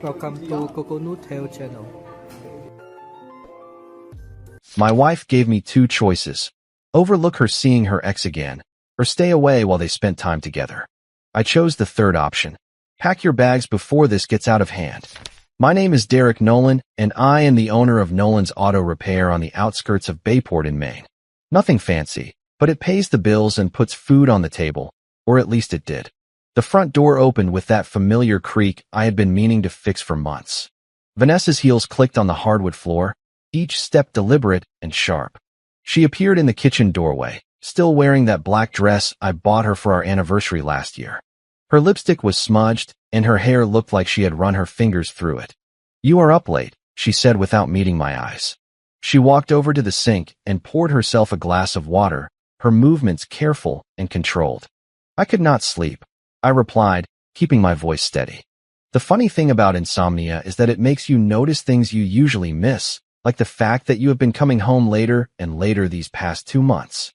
Welcome to Coconut Tail channel. My wife gave me two choices. Overlook her seeing her ex again, or stay away while they spent time together. I chose the third option. Pack your bags before this gets out of hand. My name is Derek Nolan, and I am the owner of Nolan's Auto Repair on the outskirts of Bayport in Maine. Nothing fancy, but it pays the bills and puts food on the table, or at least it did. The front door opened with that familiar creak I had been meaning to fix for months. Vanessa's heels clicked on the hardwood floor, each step deliberate and sharp. She appeared in the kitchen doorway, still wearing that black dress I bought her for our anniversary last year. Her lipstick was smudged, and her hair looked like she had run her fingers through it. "You are up late," she said without meeting my eyes. She walked over to the sink and poured herself a glass of water, her movements careful and controlled. "I could not sleep," I replied, keeping my voice steady. The funny thing about insomnia is that it makes you notice things you usually miss, like the fact that you have been coming home later and later these past 2 months.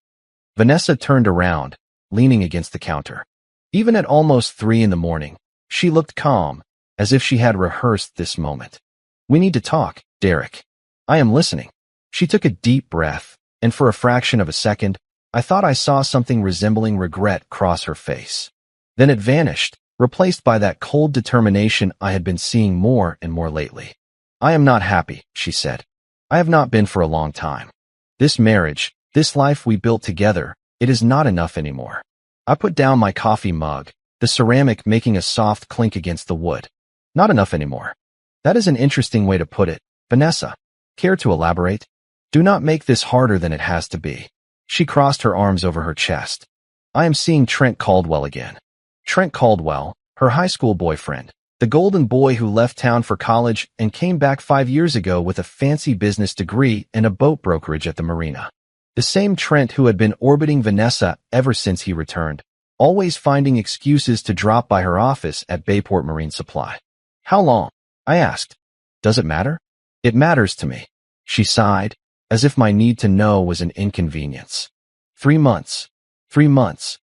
Vanessa turned around, leaning against the counter. Even at almost 3 in the morning, she looked calm, as if she had rehearsed this moment. "We need to talk, Derek. I am listening." She took a deep breath, and for a fraction of a second, I thought I saw something resembling regret cross her face. Then it vanished, replaced by that cold determination I had been seeing more and more lately. "I am not happy," she said. "I have not been for a long time. This marriage, this life we built together, it is not enough anymore." I put down my coffee mug, the ceramic making a soft clink against the wood. "Not enough anymore. That is an interesting way to put it, Vanessa. Care to elaborate? Do not make this harder than it has to be." She crossed her arms over her chest. "I am seeing Trent Caldwell again." Trent Caldwell, her high school boyfriend, the golden boy who left town for college and came back 5 years ago with a fancy business degree and a boat brokerage at the marina. The same Trent who had been orbiting Vanessa ever since he returned, always finding excuses to drop by her office at Bayport Marine Supply. "How long?" I asked. "Does it matter?" "It matters to me." She sighed, as if my need to know was an inconvenience. 3 months. 3 months.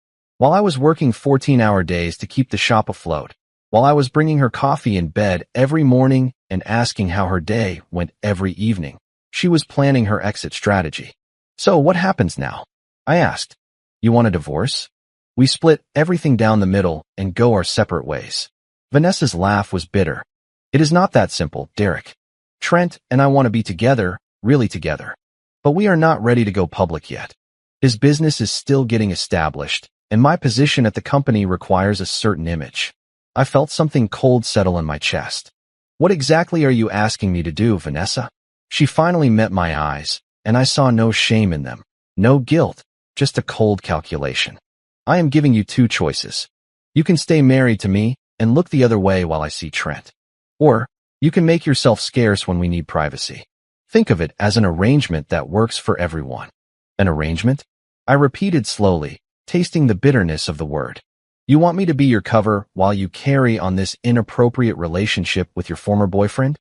While I was working 14-hour days to keep the shop afloat, while I was bringing her coffee in bed every morning and asking how her day went every evening, she was planning her exit strategy. "So what happens now?" I asked. "You want a divorce? We split everything down the middle and go our separate ways." Vanessa's laugh was bitter. "It is not that simple, Derek. Trent and I want to be together, really together. But we are not ready to go public yet. His business is still getting established, and my position at the company requires a certain image." I felt something cold settle in my chest. "What exactly are you asking me to do, Vanessa?" She finally met my eyes, and I saw no shame in them, no guilt, just a cold calculation. "I am giving you 2 choices. You can stay married to me and look the other way while I see Trent. Or, you can make yourself scarce when we need privacy. Think of it as an arrangement that works for everyone." "An arrangement?" I repeated slowly, tasting the bitterness of the word. "You want me to be your cover while you carry on this inappropriate relationship with your former boyfriend?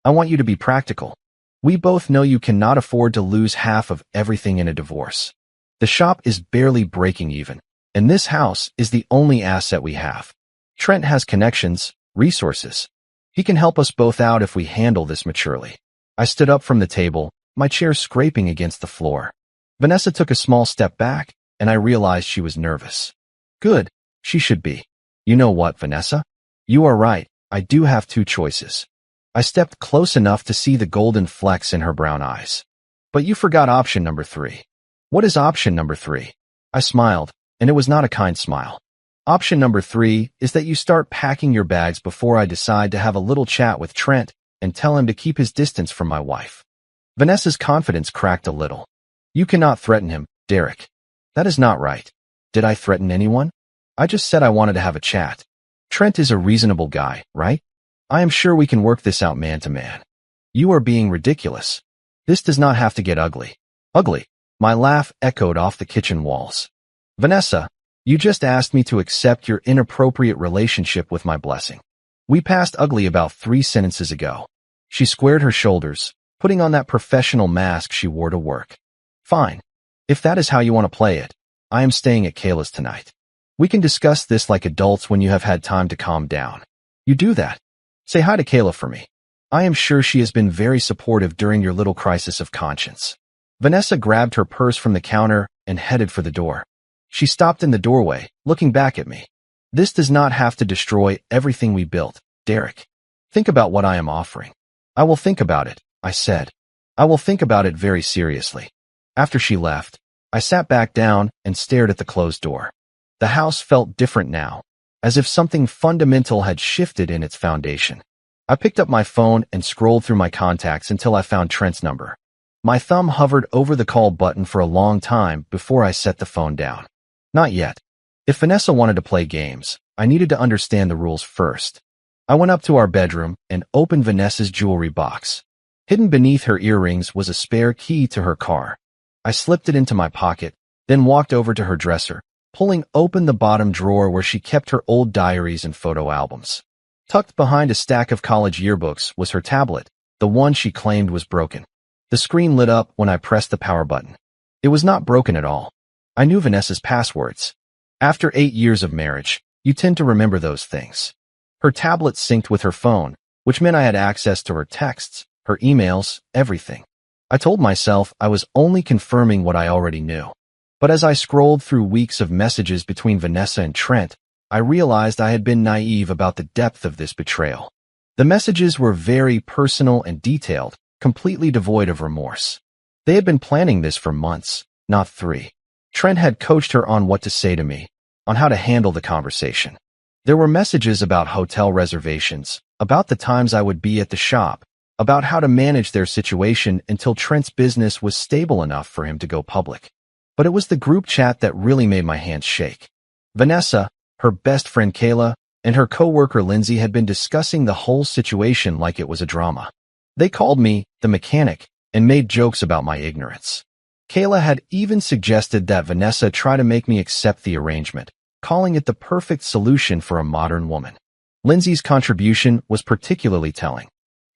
I want you to be practical. We both know you cannot afford to lose half of everything in a divorce. The shop is barely breaking even, and this house is the only asset we have. Trent has connections, resources. He can help us both out if we handle this maturely." I stood up from the table, my chair scraping against the floor. Vanessa took a small step back, and I realized she was nervous. Good, she should be. "You know what, Vanessa? You are right, I do have 2 choices." I stepped close enough to see the golden flecks in her brown eyes. "But you forgot option number 3. "What is option number 3? I smiled, and it was not a kind smile. "Option number 3 is that you start packing your bags before I decide to have a little chat with Trent and tell him to keep his distance from my wife." Vanessa's confidence cracked a little. "You cannot threaten him, Derek. That is not right. Did I threaten anyone? I just said I wanted to have a chat. Trent is a reasonable guy, right? I am sure we can work this out man to man." "You are being ridiculous. This does not have to get ugly." "Ugly?" My laugh echoed off the kitchen walls. "Vanessa, you just asked me to accept your inappropriate relationship with my blessing. We passed ugly about 3 sentences ago." She squared her shoulders, putting on that professional mask she wore to work. "Fine. If that is how you want to play it, I am staying at Qley's tonight. We can discuss this like adults when you have had time to calm down. You do that. Say hi to Kayla for me. I am sure she has been very supportive during your little crisis of conscience." Vanessa grabbed her purse from the counter and headed for the door. She stopped in the doorway, looking back at me. "This does not have to destroy everything we built, Derek. Think about what I am offering." "I will think about it," I said. "I will think about it very seriously." After she left, I sat back down and stared at the closed door. The house felt different now, as if something fundamental had shifted in its foundation. I picked up my phone and scrolled through my contacts until I found Trent's number. My thumb hovered over the call button for a long time before I set the phone down. Not yet. If Vanessa wanted to play games, I needed to understand the rules first. I went up to our bedroom and opened Vanessa's jewelry box. Hidden beneath her earrings was a spare key to her car. I slipped it into my pocket, then walked over to her dresser, pulling open the bottom drawer where she kept her old diaries and photo albums. Tucked behind a stack of college yearbooks was her tablet, the one she claimed was broken. The screen lit up when I pressed the power button. It was not broken at all. I knew Vanessa's passwords. After 8 years of marriage, you tend to remember those things. Her tablet synced with her phone, which meant I had access to her texts, her emails, everything. I told myself I was only confirming what I already knew. But as I scrolled through weeks of messages between Vanessa and Trent, I realized I had been naive about the depth of this betrayal. The messages were very personal and detailed, completely devoid of remorse. They had been planning this for months, not 3. Trent had coached her on what to say to me, on how to handle the conversation. There were messages about hotel reservations, about the times I would be at the shop, about how to manage their situation until Trent's business was stable enough for him to go public. But it was the group chat that really made my hands shake. Vanessa, her best friend Kayla, and her coworker Lindsay had been discussing the whole situation like it was a drama. They called me the mechanic and made jokes about my ignorance. Kayla had even suggested that Vanessa try to make me accept the arrangement, calling it the perfect solution for a modern woman. Lindsay's contribution was particularly telling.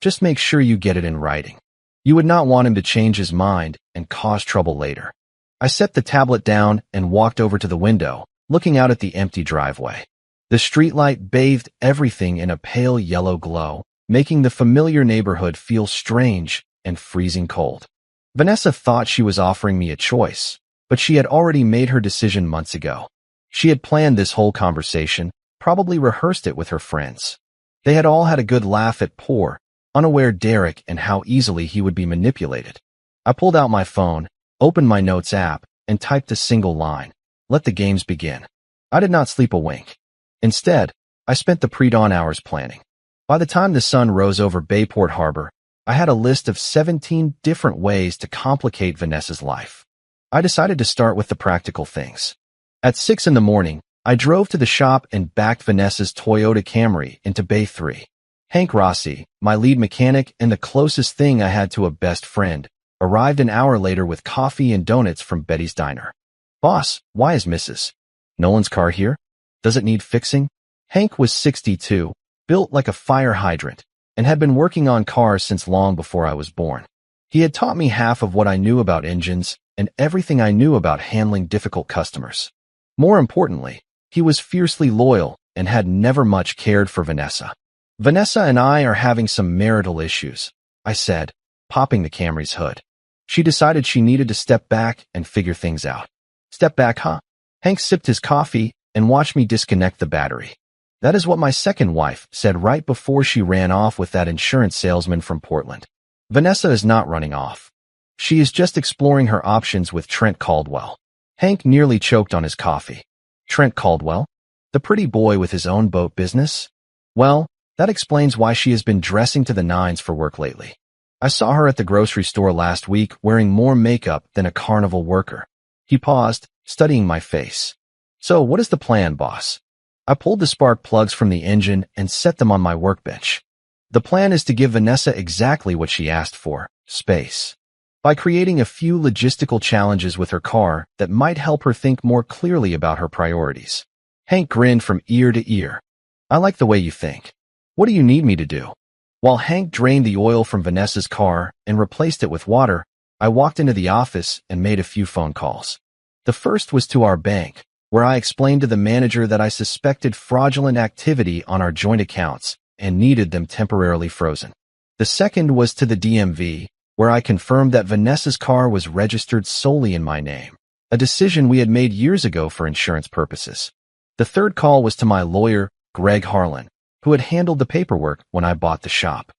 "Just make sure you get it in writing. You would not want him to change his mind and cause trouble later." I set the tablet down and walked over to the window, looking out at the empty driveway. The streetlight bathed everything in a pale yellow glow, making the familiar neighborhood feel strange and freezing cold. Vanessa thought she was offering me a choice, but she had already made her decision months ago. She had planned this whole conversation, probably rehearsed it with her friends. They had all had a good laugh at poor, unaware Derek and how easily he would be manipulated. I pulled out my phone, opened my notes app, and typed a single line. Let the games begin. I did not sleep a wink. Instead, I spent the pre-dawn hours planning. By the time the sun rose over Bayport Harbor, I had a list of 17 different ways to complicate Vanessa's life. I decided to start with the practical things. At 6 in the morning, I drove to the shop and backed Vanessa's Toyota Camry into Bay 3. Hank Rossi, my lead mechanic and the closest thing I had to a best friend, arrived an hour later with coffee and donuts from Betty's Diner. "Boss, why is Mrs. Nolan's car here? Does it need fixing?" Hank was 62, built like a fire hydrant, and had been working on cars since long before I was born. He had taught me half of what I knew about engines and everything I knew about handling difficult customers. More importantly, he was fiercely loyal and had never much cared for Vanessa. "Vanessa and I are having some marital issues," I said, popping the Camry's hood. She decided she needed to step back and figure things out. "Step back, huh?" Hank sipped his coffee and watched me disconnect the battery. "That is what my second wife said right before she ran off with that insurance salesman from Portland. Vanessa is not running off. She is just exploring her options with Trent Caldwell." Hank nearly choked on his coffee. "Trent Caldwell? The pretty boy with his own boat business? Well, that explains why she has been dressing to the nines for work lately. I saw her at the grocery store last week wearing more makeup than a carnival worker." He paused, studying my face. "So what is the plan, boss?" I pulled the spark plugs from the engine and set them on my workbench. "The plan is to give Vanessa exactly what she asked for, space. By creating a few logistical challenges with her car that might help her think more clearly about her priorities." Hank grinned from ear to ear. "I like the way you think. What do you need me to do?" While Hank drained the oil from Vanessa's car and replaced it with water, I walked into the office and made a few phone calls. The first was to our bank, where I explained to the manager that I suspected fraudulent activity on our joint accounts and needed them temporarily frozen. The second was to the DMV, where I confirmed that Vanessa's car was registered solely in my name, a decision we had made years ago for insurance purposes. The third call was to my lawyer, Greg Harlan, who had handled the paperwork when I bought the shop.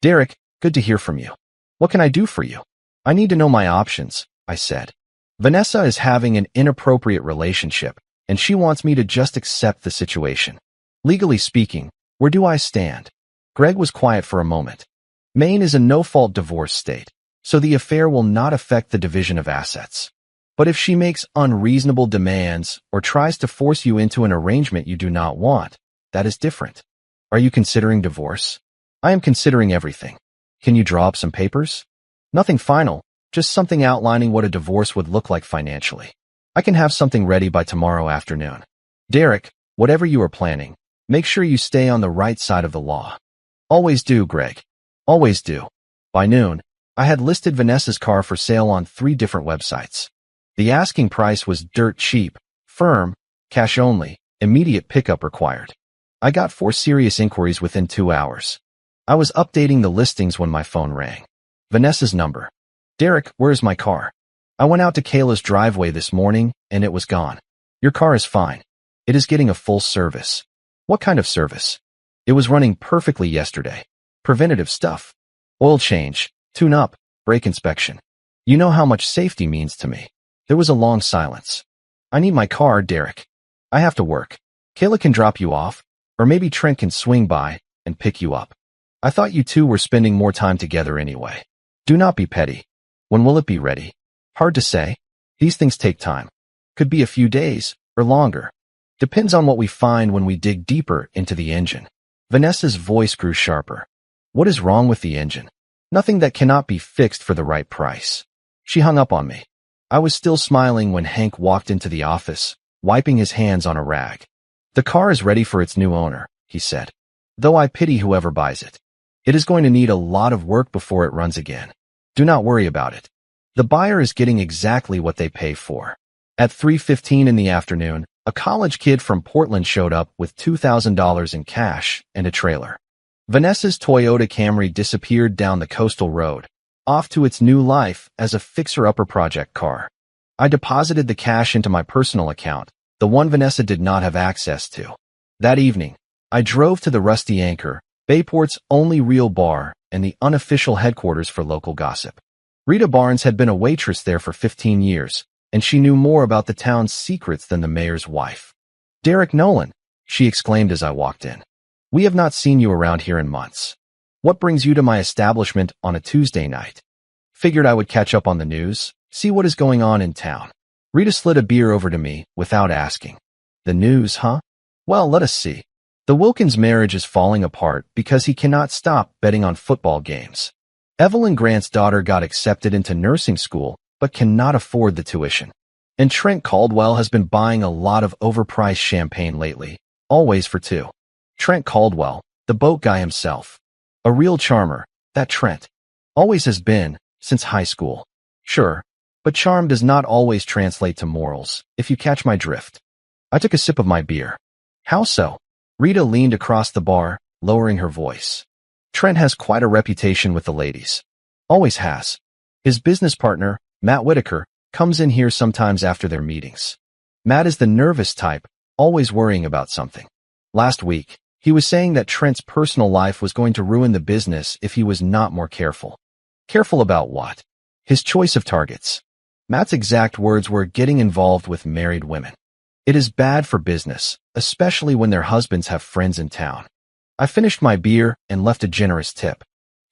"Derek, good to hear from you. What can I do for you?" "I need to know my options," I said. "Vanessa is having an inappropriate relationship, and she wants me to just accept the situation. Legally speaking, where do I stand?" Greg was quiet for a moment. "Maine is a no-fault divorce state, so the affair will not affect the division of assets. But if she makes unreasonable demands or tries to force you into an arrangement you do not want, that is different. Are you considering divorce?" "I am considering everything." "Can you draw up some papers?" "Nothing final, just something outlining what a divorce would look like financially. I can have something ready by tomorrow afternoon." "Derek, whatever you are planning, make sure you stay on the right side of the law." "Always do, Greg. Always do." By noon, I had listed Vanessa's car for sale on 3 different websites. The asking price was dirt cheap, firm, cash only, immediate pickup required. I got 4 serious inquiries within 2 hours. I was updating the listings when my phone rang. Vanessa's number. "Derek, where's my car? I went out to Kayla's driveway this morning, and it was gone." "Your car is fine. It is getting a full service." "What kind of service?" "It was running perfectly yesterday. Preventative stuff. Oil change, tune-up, brake inspection. You know how much safety means to me." There was a long silence. "I need my car, Derek. I have to work. Kayla can drop you off, or maybe Trent can swing by and pick you up. I thought you two were spending more time together anyway." "Do not be petty. When will it be ready?" "Hard to say. These things take time. Could be a few days, or longer. Depends on what we find when we dig deeper into the engine." Vanessa's voice grew sharper. "What is wrong with the engine?" "Nothing that cannot be fixed for the right price." She hung up on me. I was still smiling when Hank walked into the office, wiping his hands on a rag. "The car is ready for its new owner," he said. "Though I pity whoever buys it. It is going to need a lot of work before it runs again. Do not worry about it. The buyer is getting exactly what they pay for." At 3:15 in the afternoon, a college kid from Portland showed up with $2,000 in cash and a trailer. Vanessa's Toyota Camry disappeared down the coastal road, off to its new life as a fixer-upper project car. I deposited the cash into my personal account, the one Vanessa did not have access to. That evening, I drove to the Rusty Anchor, Bayport's only real bar and the unofficial headquarters for local gossip. Rita Barnes had been a waitress there for 15 years, and she knew more about the town's secrets than the mayor's wife. "Derek Nolan," she exclaimed as I walked in. "We have not seen you around here in months. What brings you to my establishment on a Tuesday night?" "Figured I would catch up on the news, see what is going on in town." Rita slid a beer over to me without asking. "The news, huh? Well, let us see. The Wilkins marriage is falling apart because he cannot stop betting on football games. Evelyn Grant's daughter got accepted into nursing school but cannot afford the tuition. And Trent Caldwell has been buying a lot of overpriced champagne lately, always for 2. Trent Caldwell, the boat guy himself. A real charmer, that Trent. Always has been, since high school. Sure, but charm does not always translate to morals, if you catch my drift." I took a sip of my beer. "How so?" Rita leaned across the bar, lowering her voice. "Trent has quite a reputation with the ladies. Always has. His business partner, Matt Whitaker, comes in here sometimes after their meetings. Matt is the nervous type, always worrying about something. Last week, he was saying that Trent's personal life was going to ruin the business if he was not more careful." "Careful about what?" "His choice of targets. Matt's exact words were getting involved with married women. It is bad for business, especially when their husbands have friends in town." I finished my beer and left a generous tip.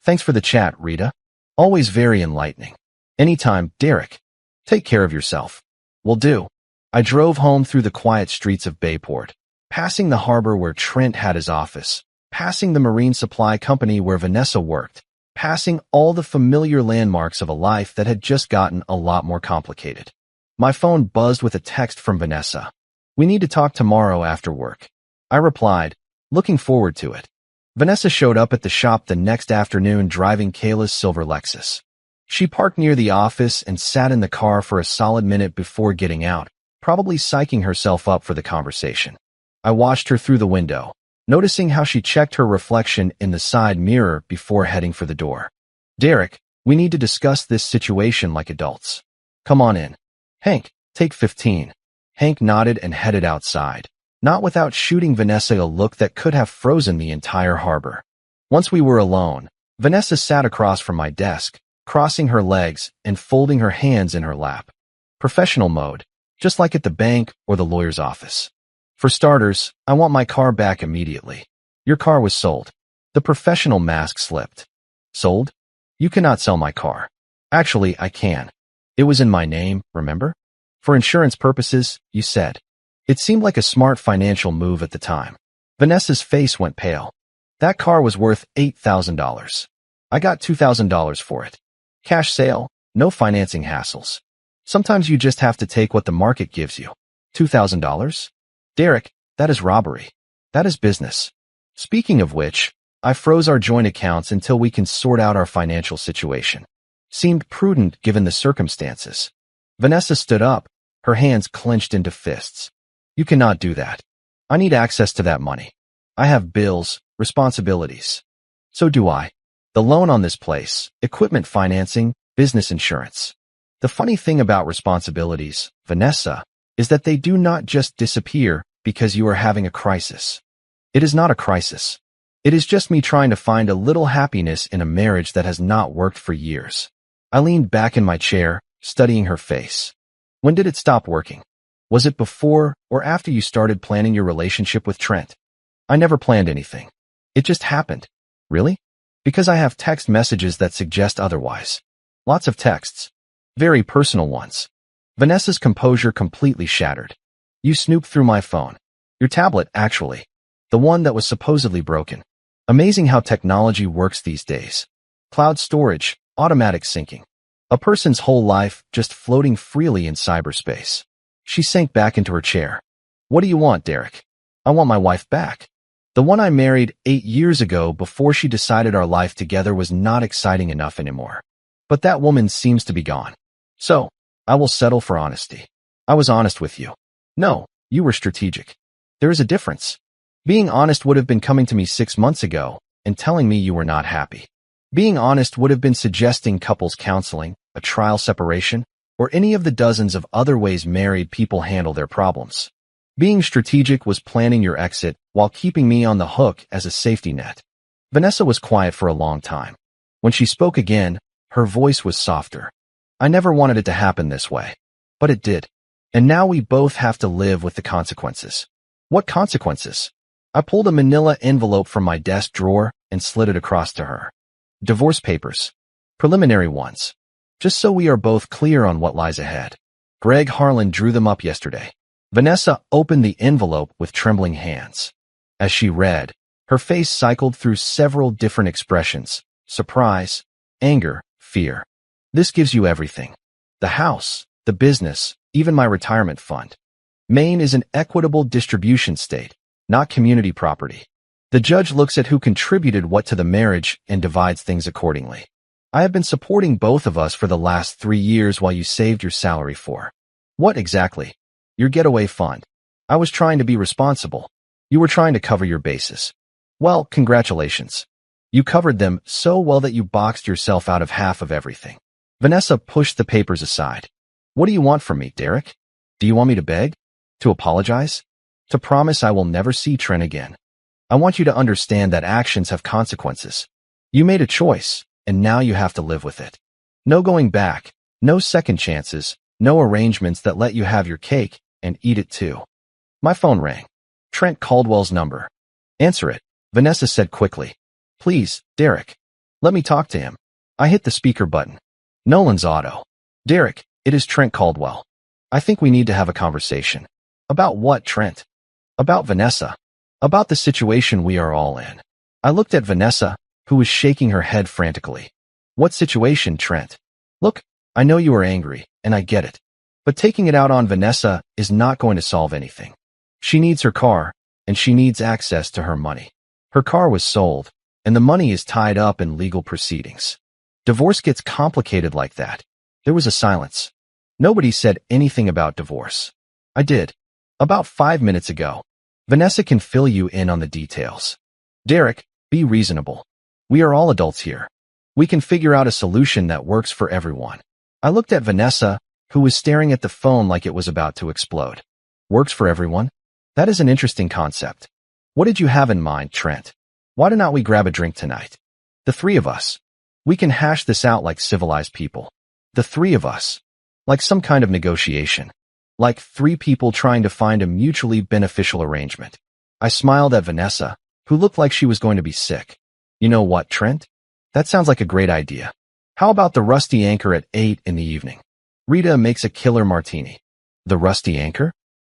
"Thanks for the chat, Rita. Always very enlightening." "Anytime, Derek. Take care of yourself." "Will do." I drove home through the quiet streets of Bayport, passing the harbor where Trent had his office, passing the marine supply company where Vanessa worked, passing all the familiar landmarks of a life that had just gotten a lot more complicated. My phone buzzed with a text from Vanessa. "We need to talk tomorrow after work." I replied, looking forward to it. Vanessa showed up at the shop the next afternoon driving Kayla's silver Lexus. She parked near the office and sat in the car for a solid minute before getting out, probably psyching herself up for the conversation. I watched her through the window, noticing how she checked her reflection in the side mirror before heading for the door. Derek, we need to discuss this situation like adults. Come on in. Hank, take 15. Hank nodded and headed outside, not without shooting Vanessa a look that could have frozen the entire harbor. Once we were alone, Vanessa sat across from my desk, crossing her legs and folding her hands in her lap. Professional mode, just like at the bank or the lawyer's office. For starters, I want my car back immediately. Your car was sold. The professional mask slipped. Sold? You cannot sell my car. Actually, I can. It was in my name, remember? For insurance purposes, you said. It seemed like a smart financial move at the time. Vanessa's face went pale. That car was worth $8,000. I got $2,000 for it. Cash sale, no financing hassles. Sometimes you just have to take what the market gives you. $2,000? Derek, that is robbery. That is business. Speaking of which, I froze our joint accounts until we can sort out our financial situation. Seemed prudent given the circumstances. Vanessa stood up, her hands clenched into fists. You cannot do that. I need access to that money. I have bills, responsibilities. So do I. The loan on this place, equipment financing, business insurance. The funny thing about responsibilities, Vanessa, is that they do not just disappear because you are having a crisis. It is not a crisis. It is just me trying to find a little happiness in a marriage that has not worked for years. I leaned back in my chair, studying her face. When did it stop working? Was it before or after you started planning your relationship with Trent? I never planned anything. It just happened. Really? Because I have text messages that suggest otherwise. Lots of texts. Very personal ones. Vanessa's composure completely shattered. You snooped through my phone. Your tablet, actually. The one that was supposedly broken. Amazing how technology works these days. Cloud storage, automatic syncing. A person's whole life just floating freely in cyberspace. She sank back into her chair. What do you want, Derek? I want my wife back. The one I married 8 years ago before she decided our life together was not exciting enough anymore. But that woman seems to be gone. So, I will settle for honesty. I was honest with you. No, you were strategic. There is a difference. Being honest would have been coming to me 6 months ago and telling me you were not happy. Being honest would have been suggesting couples counseling, a trial separation, or any of the dozens of other ways married people handle their problems. Being strategic was planning your exit while keeping me on the hook as a safety net. Vanessa was quiet for a long time. When she spoke again, her voice was softer. I never wanted it to happen this way. But it did. And now we both have to live with the consequences. What consequences? I pulled a manila envelope from my desk drawer and slid it across to her. Divorce papers. Preliminary ones. Just so we are both clear on what lies ahead. Greg Harlan drew them up yesterday. Vanessa opened the envelope with trembling hands. As she read, her face cycled through several different expressions: surprise, anger, fear. This gives you everything. The house, the business, even my retirement fund. Maine is an equitable distribution state, not community property. The judge looks at who contributed what to the marriage and divides things accordingly. I have been supporting both of us for the last 3 years while you saved your salary for. What exactly? Your getaway fund. I was trying to be responsible. You were trying to cover your bases. Well, congratulations. You covered them so well that you boxed yourself out of half of everything. Vanessa pushed the papers aside. What do you want from me, Derek? Do you want me to beg? To apologize? To promise I will never see Trent again? I want you to understand that actions have consequences. You made a choice, and now you have to live with it. No going back, no second chances, no arrangements that let you have your cake and eat it too. My phone rang. Trent Caldwell's number. Answer it, Vanessa said quickly. Please, Derek. Let me talk to him. I hit the speaker button. Nolan's auto. Derek, it is Trent Caldwell. I think we need to have a conversation. About what, Trent? About Vanessa. About the situation we are all in. I looked at Vanessa, who was shaking her head frantically. What situation, Trent? Look, I know you are angry, and I get it. But taking it out on Vanessa is not going to solve anything. She needs her car, and she needs access to her money. Her car was sold, and the money is tied up in legal proceedings. Divorce gets complicated like that. There was a silence. Nobody said anything about divorce. I did. About 5 minutes ago. Vanessa can fill you in on the details. Derek, be reasonable. We are all adults here. We can figure out a solution that works for everyone. I looked at Vanessa, who was staring at the phone like it was about to explode. Works for everyone? That is an interesting concept. What did you have in mind, Trent? Why do not we grab a drink tonight? The three of us. We can hash this out like civilized people. The three of us. Like some kind of negotiation. Like three people trying to find a mutually beneficial arrangement. I smiled at Vanessa, who looked like she was going to be sick. You know what, Trent? That sounds like a great idea. How about the Rusty Anchor at 8 in the evening? Rita makes a killer martini. The Rusty Anchor?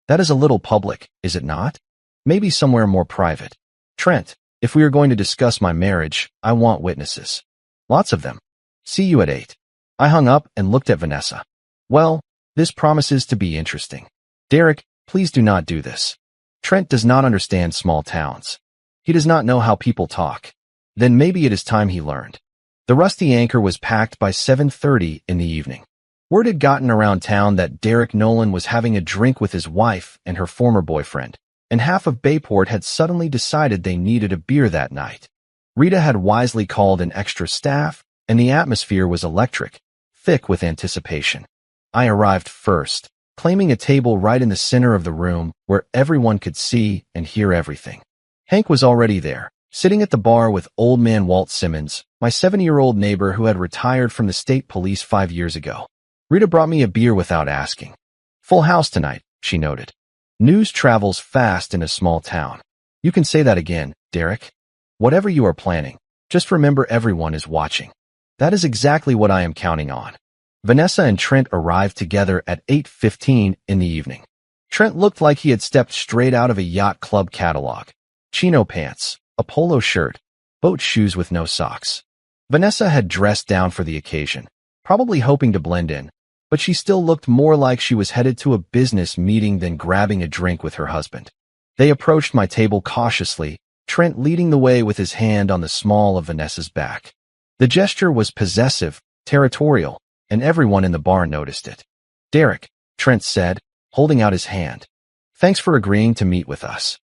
That is a little public, is it not? Maybe somewhere more private. Trent, if we are going to discuss my marriage, I want witnesses. Lots of them. See you at 8. I hung up and looked at Vanessa. Well, this promises to be interesting. Derek, please do not do this. Trent does not understand small towns. He does not know how people talk. Then maybe it is time he learned. The Rusty Anchor was packed by 7:30 in the evening. Word had gotten around town that Derek Nolan was having a drink with his wife and her former boyfriend, and half of Bayport had suddenly decided they needed a beer that night. Rita had wisely called in extra staff, and the atmosphere was electric, thick with anticipation. I arrived first, claiming a table right in the center of the room where everyone could see and hear everything. Hank was already there, sitting at the bar with old man Walt Simmons, my 70-year-old neighbor who had retired from the state police 5 years ago. Rita brought me a beer without asking. Full house tonight, she noted. News travels fast in a small town. You can say that again, Derek. Whatever you are planning, just remember everyone is watching. That is exactly what I am counting on. Vanessa and Trent arrived together at 8:15 in the evening. Trent looked like he had stepped straight out of a yacht club catalog. Chino pants, a polo shirt, boat shoes with no socks. Vanessa had dressed down for the occasion, probably hoping to blend in, but she still looked more like she was headed to a business meeting than grabbing a drink with her husband. They approached my table cautiously, Trent leading the way with his hand on the small of Vanessa's back. The gesture was possessive, territorial, and everyone in the bar noticed it. Derek, Trent said, holding out his hand. Thanks for agreeing to meet with us.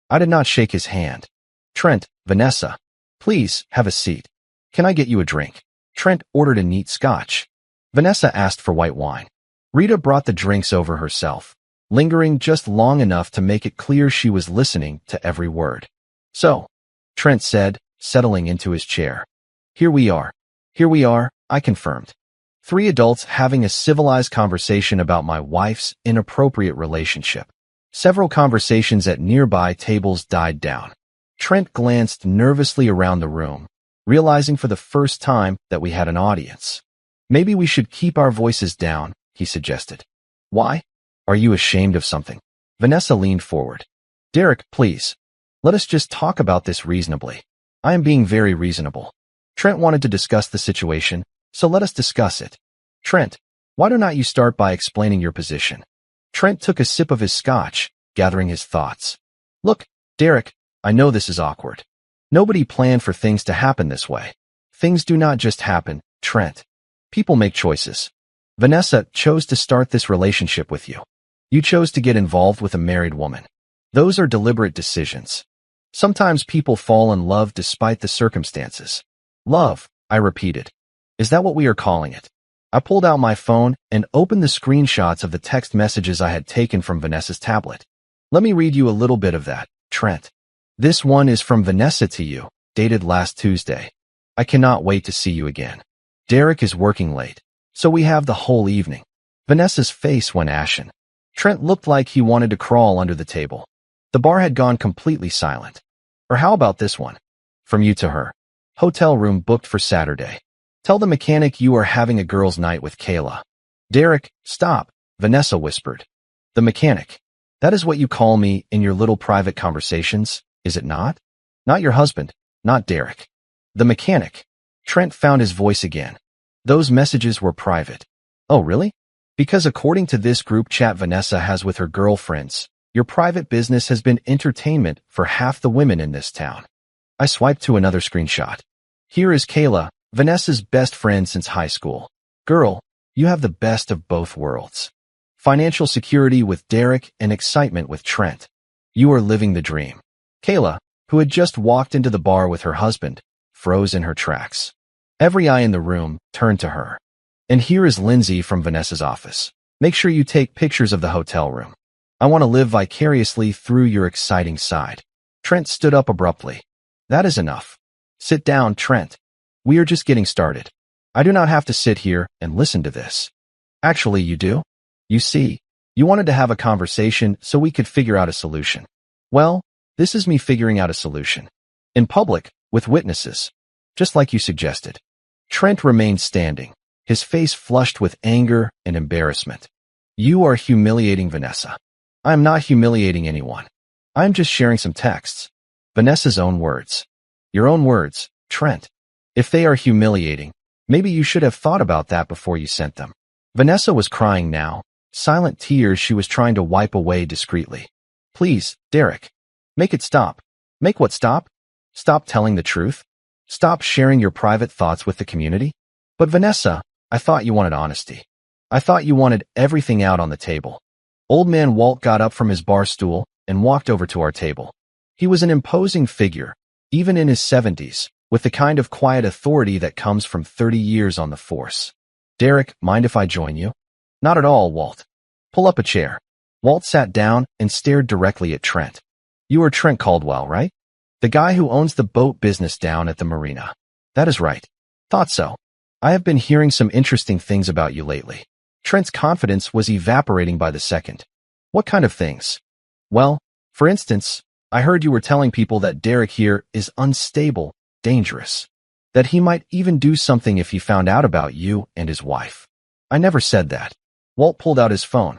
I did not shake his hand. Trent, Vanessa, please have a seat. Can I get you a drink? Trent ordered a neat scotch. Vanessa asked for white wine. Rita brought the drinks over herself, lingering just long enough to make it clear she was listening to every word. So, Trent said, settling into his chair. Here we are, I confirmed. 3 adults having a civilized conversation about my wife's inappropriate relationship. Several conversations at nearby tables died down. Trent glanced nervously around the room, realizing for the first time that we had an audience. Maybe we should keep our voices down, he suggested. Why? Are you ashamed of something? Vanessa leaned forward. Derek, please. Let us just talk about this reasonably. I am being very reasonable. Trent wanted to discuss the situation, so let us discuss it. Trent, why do not you start by explaining your position? Trent took a sip of his scotch, gathering his thoughts. Look, Derek, I know this is awkward. Nobody planned for things to happen this way. Things do not just happen, Trent. People make choices. Vanessa chose to start this relationship with you. You chose to get involved with a married woman. Those are deliberate decisions. Sometimes people fall in love despite the circumstances. Love, I repeated. Is that what we are calling it? I pulled out my phone and opened the screenshots of the text messages I had taken from Vanessa's tablet. Let me read you a little bit of that, Trent. This one is from Vanessa to you, dated last Tuesday. I cannot wait to see you again. Derek is working late, so we have the whole evening. Vanessa's face went ashen. Trent looked like he wanted to crawl under the table. The bar had gone completely silent. Or how about this one? From you to her. Hotel room booked for Saturday. Tell the mechanic you are having a girls' night with Qley. Derek, stop, Vanessa whispered. The mechanic. That is what you call me in your little private conversations, is it not? Not your husband, not Derek. The mechanic. Trent found his voice again. Those messages were private. Oh, really? Because according to this group chat Vanessa has with her girlfriends, your private business has been entertainment for half the women in this town. I swiped to another screenshot. Here is Qley, Vanessa's best friend since high school. Girl, you have the best of both worlds. Financial security with Derek and excitement with Trent. You are living the dream. Kayla, who had just walked into the bar with her husband, froze in her tracks. Every eye in the room turned to her. And here is Lindsay from Vanessa's office. Make sure you take pictures of the hotel room. I want to live vicariously through your exciting side. Trent stood up abruptly. That is enough. Sit down, Trent. We are just getting started. I do not have to sit here and listen to this. Actually, you do? You see, you wanted to have a conversation so we could figure out a solution. Well, this is me figuring out a solution. In public, with witnesses. Just like you suggested. Trent remained standing, his face flushed with anger and embarrassment. You are humiliating Vanessa. I am not humiliating anyone. I am just sharing some texts. Vanessa's own words. Your own words, Trent. If they are humiliating, maybe you should have thought about that before you sent them. Vanessa was crying now, silent tears she was trying to wipe away discreetly. Please, Derek. Make it stop. Make what stop? Stop telling the truth? Stop sharing your private thoughts with the community? But Vanessa, I thought you wanted honesty. I thought you wanted everything out on the table. Old man Walt got up from his bar stool and walked over to our table. He was an imposing figure, even in his 70s, with the kind of quiet authority that comes from 30 years on the force. Derek, mind if I join you? Not at all, Walt. Pull up a chair. Walt sat down and stared directly at Trent. You are Trent Caldwell, right? The guy who owns the boat business down at the marina. That is right. Thought so. I have been hearing some interesting things about you lately. Trent's confidence was evaporating by the second. What kind of things? Well, for instance, I heard you were telling people that Derek here is unstable, dangerous. That he might even do something if he found out about you and his wife. I never said that. Walt pulled out his phone.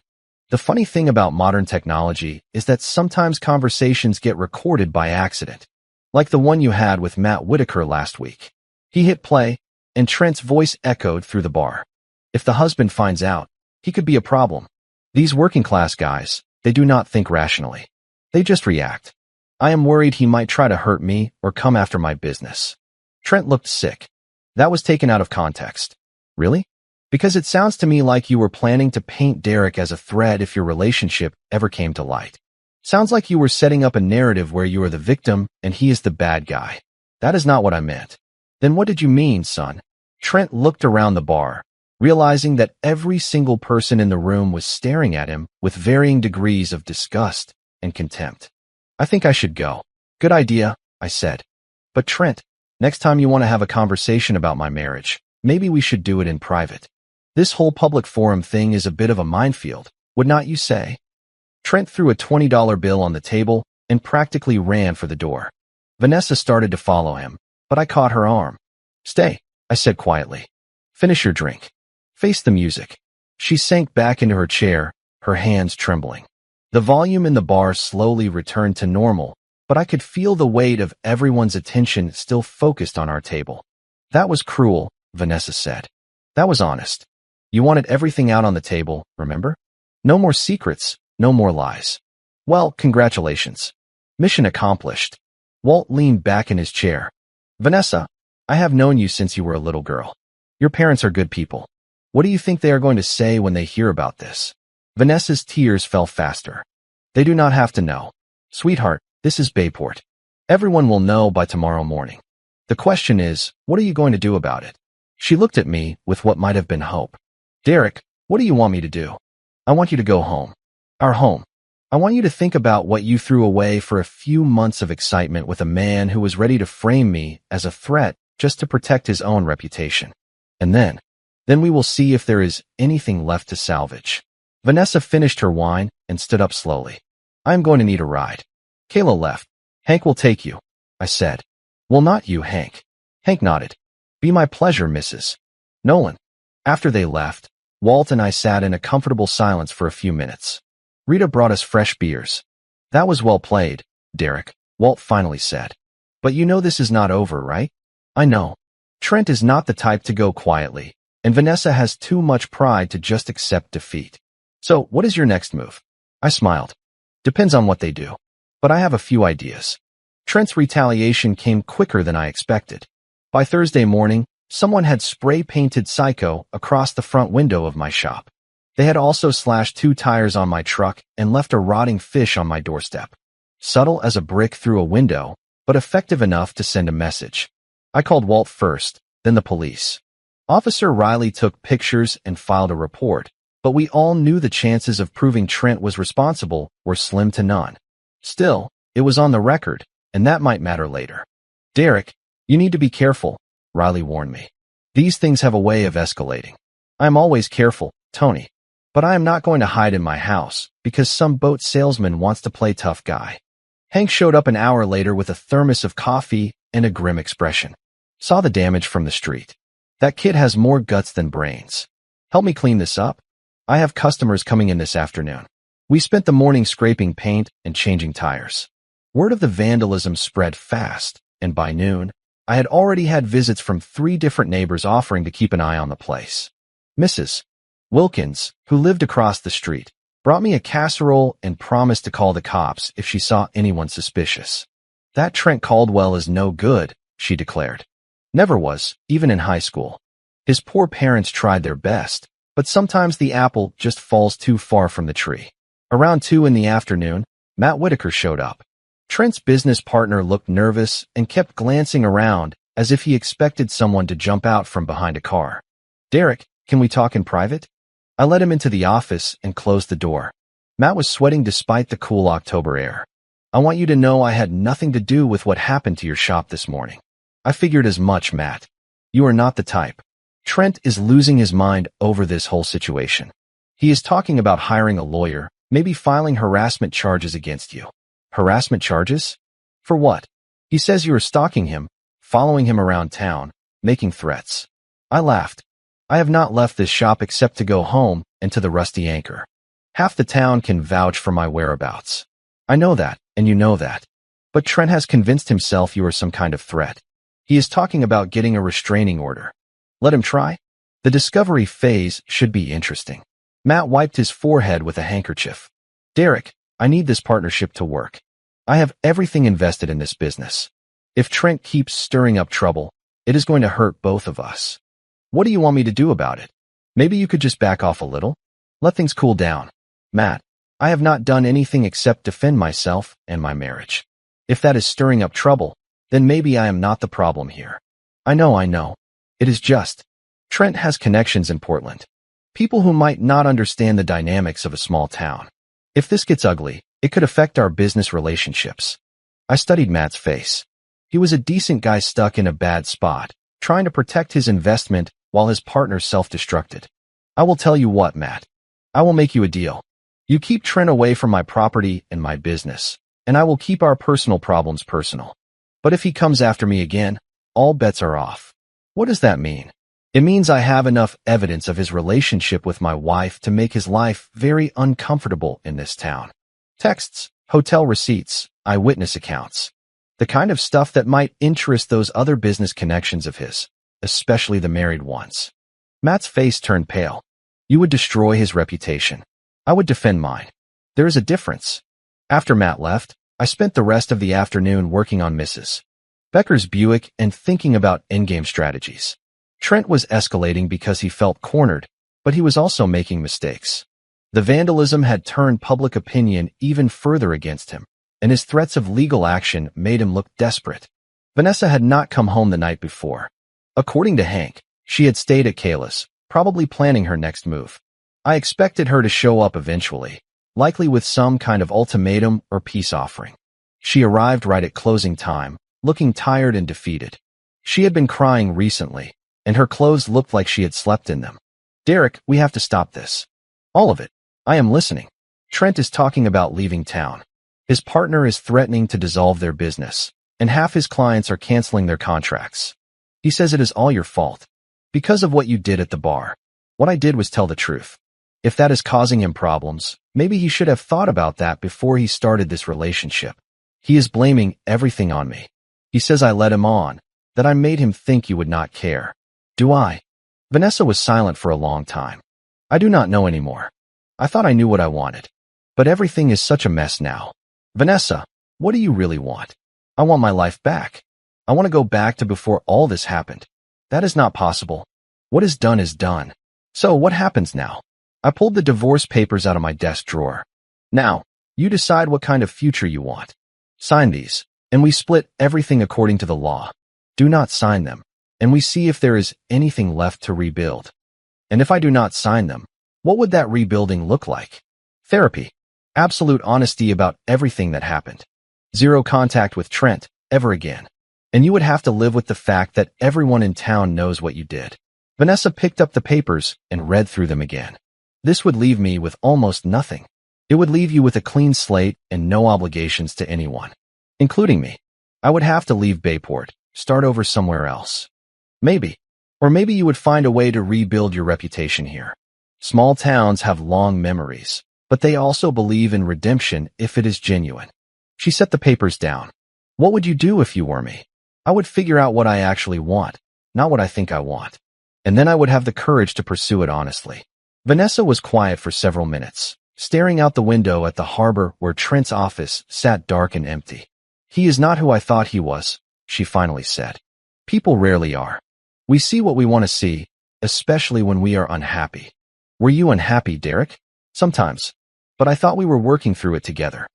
The funny thing about modern technology is that sometimes conversations get recorded by accident. Like the one you had with Matt Whitaker last week. He hit play, and Trent's voice echoed through the bar. If the husband finds out, he could be a problem. These working-class guys, they do not think rationally. They just react. I am worried he might try to hurt me or come after my business. Trent looked sick. That was taken out of context. Really? Because it sounds to me like you were planning to paint Derek as a threat if your relationship ever came to light. Sounds like you were setting up a narrative where you are the victim and he is the bad guy. That is not what I meant. Then what did you mean, son? Trent looked around the bar, realizing that every single person in the room was staring at him with varying degrees of disgust and contempt. I think I should go. Good idea, I said. But Trent, next time you want to have a conversation about my marriage, maybe we should do it in private. This whole public forum thing is a bit of a minefield, would not you say? Trent threw a $20 bill on the table and practically ran for the door. Vanessa started to follow him, but I caught her arm. Stay, I said quietly. Finish your drink. Face the music. She sank back into her chair, her hands trembling. The volume in the bar slowly returned to normal, but I could feel the weight of everyone's attention still focused on our table. That was cruel, Vanessa said. That was honest. You wanted everything out on the table, remember? No more secrets, no more lies. Well, congratulations. Mission accomplished. Walt leaned back in his chair. Vanessa, I have known you since you were a little girl. Your parents are good people. What do you think they are going to say when they hear about this? Vanessa's tears fell faster. They do not have to know. Sweetheart, this is Bayport. Everyone will know by tomorrow morning. The question is, what are you going to do about it? She looked at me with what might have been hope. Derek, what do you want me to do? I want you to go home. Our home. I want you to think about what you threw away for a few months of excitement with a man who was ready to frame me as a threat just to protect his own reputation. And then we will see if there is anything left to salvage. Vanessa finished her wine and stood up slowly. I am going to need a ride. Kayla left. Hank will take you, I said. Well, not you, Hank. Hank nodded. Be my pleasure, Mrs. Nolan. After they left, Walt and I sat in a comfortable silence for a few minutes. Rita brought us fresh beers. That was well played, Derek, Walt finally said. But you know this is not over, right? I know. Trent is not the type to go quietly, and Vanessa has too much pride to just accept defeat. So, what is your next move? I smiled. Depends on what they do. But I have a few ideas. Trent's retaliation came quicker than I expected. By Thursday morning, someone had spray-painted Psycho across the front window of my shop. They had also slashed 2 tires on my truck and left a rotting fish on my doorstep. subtle as a brick through a window, but effective enough to send a message. I called Walt first, then the police. Officer Riley took pictures and filed a report, but we all knew the chances of proving Trent was responsible were slim to none. Still, it was on the record, and that might matter later. Derek, you need to be careful, Riley warned me. These things have a way of escalating. I am always careful, Tony. But I am not going to hide in my house because some boat salesman wants to play tough guy. Hank showed up an hour later with a thermos of coffee and a grim expression. Saw the damage from the street. That kid has more guts than brains. Help me clean this up. I have customers coming in this afternoon. We spent the morning scraping paint and changing tires. Word of the vandalism spread fast, and by noon, I had already had visits from 3 different neighbors offering to keep an eye on the place. Mrs. Wilkins, who lived across the street, brought me a casserole and promised to call the cops if she saw anyone suspicious. That Trent Caldwell is no good, she declared. Never was, even in high school. His poor parents tried their best, but sometimes the apple just falls too far from the tree. Around 2 in the afternoon, Matt Whitaker showed up. Trent's business partner looked nervous and kept glancing around as if he expected someone to jump out from behind a car. Derek, can we talk in private? I let him into the office and closed the door. Matt was sweating despite the cool October air. I want you to know I had nothing to do with what happened to your shop this morning. I figured as much, Matt. You are not the type. Trent is losing his mind over this whole situation. He is talking about hiring a lawyer, maybe filing harassment charges against you. Harassment charges? For what? He says you are stalking him, following him around town, making threats. I laughed. I have not left this shop except to go home and to the Rusty Anchor. Half the town can vouch for my whereabouts. I know that, and you know that. But Trent has convinced himself you are some kind of threat. He is talking about getting a restraining order. Let him try. The discovery phase should be interesting. Matt wiped his forehead with a handkerchief. Derek, I need this partnership to work. I have everything invested in this business. If Trent keeps stirring up trouble, it is going to hurt both of us. What do you want me to do about it? Maybe you could just back off a little? Let things cool down. Matt, I have not done anything except defend myself and my marriage. If that is stirring up trouble, then maybe I am not the problem here. I know. It is just. Trent has connections in Portland. People who might not understand the dynamics of a small town. If this gets ugly, it could affect our business relationships. I studied Matt's face. He was a decent guy stuck in a bad spot, trying to protect his investment while his partner self-destructed. I will tell you what, Matt. I will make you a deal. You keep Trent away from my property and my business, and I will keep our personal problems personal. But if he comes after me again, all bets are off. What does that mean? It means I have enough evidence of his relationship with my wife to make his life very uncomfortable in this town. Texts, hotel receipts, eyewitness accounts. The kind of stuff that might interest those other business connections of his, especially the married ones. Matt's face turned pale. You would destroy his reputation. I would defend mine. There is a difference. After Matt left, I spent the rest of the afternoon working on Mrs. Becker's Buick and thinking about endgame strategies. Trent was escalating because he felt cornered, but he was also making mistakes. The vandalism had turned public opinion even further against him, and his threats of legal action made him look desperate. Vanessa had not come home the night before. According to Hank, she had stayed at Qley's, probably planning her next move. I expected her to show up eventually, likely with some kind of ultimatum or peace offering. She arrived right at closing time, looking tired and defeated. She had been crying recently, and her clothes looked like she had slept in them. Derek, we have to stop this. All of it. I am listening. Trent is talking about leaving town. His partner is threatening to dissolve their business, and half his clients are canceling their contracts. He says it is all your fault. Because of what you did at the bar. What I did was tell the truth. If that is causing him problems, maybe he should have thought about that before he started this relationship. He is blaming everything on me. He says I led him on, that I made him think you would not care. Do I? Vanessa was silent for a long time. I do not know anymore. I thought I knew what I wanted. But everything is such a mess now. Vanessa, what do you really want? I want my life back. I want to go back to before all this happened. That is not possible. What is done is done. So what happens now? I pulled the divorce papers out of my desk drawer. Now, you decide what kind of future you want. Sign these, and we split everything according to the law. Do not sign them, and we see if there is anything left to rebuild. And if I do not sign them, what would that rebuilding look like? Therapy. Absolute honesty about everything that happened. Zero contact with Trent, ever again. And you would have to live with the fact that everyone in town knows what you did. Vanessa picked up the papers and read through them again. This would leave me with almost nothing. It would leave you with a clean slate and no obligations to anyone, including me. I would have to leave Bayport, start over somewhere else. Maybe. Or maybe you would find a way to rebuild your reputation here. Small towns have long memories, but they also believe in redemption if it is genuine. She set the papers down. What would you do if you were me? I would figure out what I actually want, not what I think I want. And then I would have the courage to pursue it honestly. Vanessa was quiet for several minutes, staring out the window at the harbor where Trent's office sat dark and empty. He is not who I thought he was, she finally said. People rarely are. We see what we want to see, especially when we are unhappy. Were you unhappy, Derek? Sometimes. But I thought we were working through it together.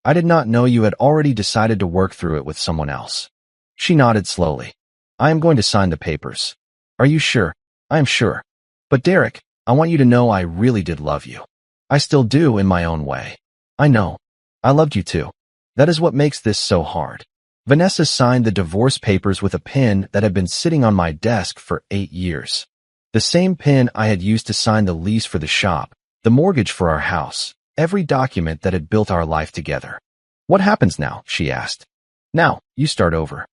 I did not know you had already decided to work through it with someone else. She nodded slowly. I am going to sign the papers. Are you sure? I am sure. But Derek, I want you to know I really did love you. I still do in my own way. I know. I loved you too. That is what makes this so hard. Vanessa signed the divorce papers with a pen that had been sitting on my desk for 8 years. The same pen I had used to sign the lease for the shop, the mortgage for our house, every document that had built our life together. What happens now? She asked. Now, you start over.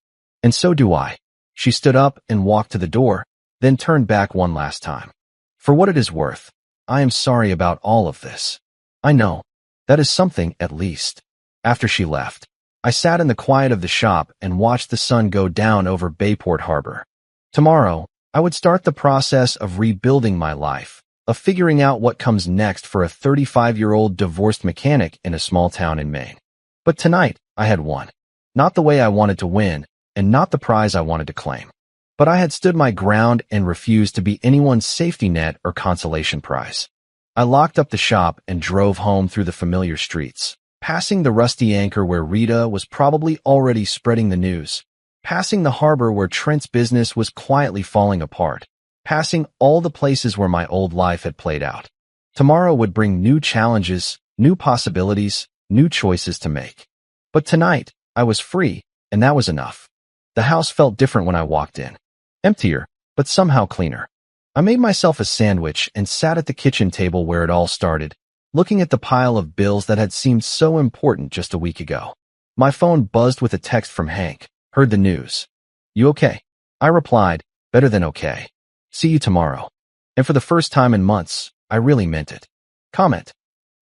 And so do I. She stood up and walked to the door, then turned back one last time. For what it is worth, I am sorry about all of this. I know. That is something, at least. After she left, I sat in the quiet of the shop and watched the sun go down over Bayport Harbor. Tomorrow, I would start the process of rebuilding my life, of figuring out what comes next for a 35-year-old divorced mechanic in a small town in Maine. But tonight, I had won. Not the way I wanted to win, and not the prize I wanted to claim. But I had stood my ground and refused to be anyone's safety net or consolation prize. I locked up the shop and drove home through the familiar streets, passing the rusty anchor where Rita was probably already spreading the news, passing the harbor where Trent's business was quietly falling apart, passing all the places where my old life had played out. Tomorrow would bring new challenges, new possibilities, new choices to make. But tonight, I was free, and that was enough. The house felt different when I walked in. Emptier, but somehow cleaner. I made myself a sandwich and sat at the kitchen table where it all started, looking at the pile of bills that had seemed so important just a week ago. My phone buzzed with a text from Hank. Heard the news. You okay? I replied, better than okay. See you tomorrow. And for the first time in months, I really meant it. Comment.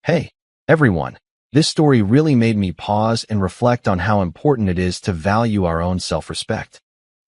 Hey, everyone. This story really made me pause and reflect on how important it is to value our own self-respect.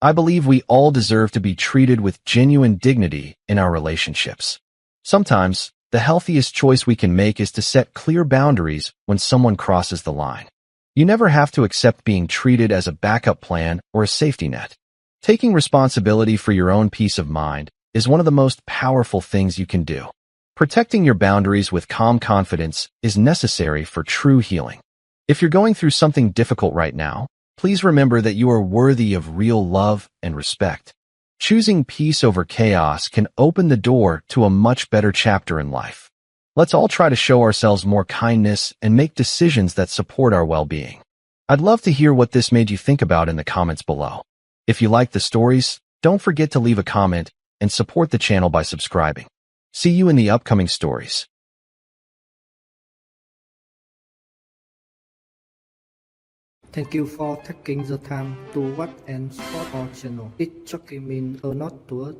I believe we all deserve to be treated with genuine dignity in our relationships. Sometimes, the healthiest choice we can make is to set clear boundaries when someone crosses the line. You never have to accept being treated as a backup plan or a safety net. Taking responsibility for your own peace of mind is one of the most powerful things you can do. Protecting your boundaries with calm confidence is necessary for true healing. If you're going through something difficult right now, please remember that you are worthy of real love and respect. Choosing peace over chaos can open the door to a much better chapter in life. Let's all try to show ourselves more kindness and make decisions that support our well-being. I'd love to hear what this made you think about in the comments below. If you like the stories, don't forget to leave a comment and support the channel by subscribing. See you in the upcoming stories. Thank you for taking the time to watch and support our channel. It's shocking mean a lot to us.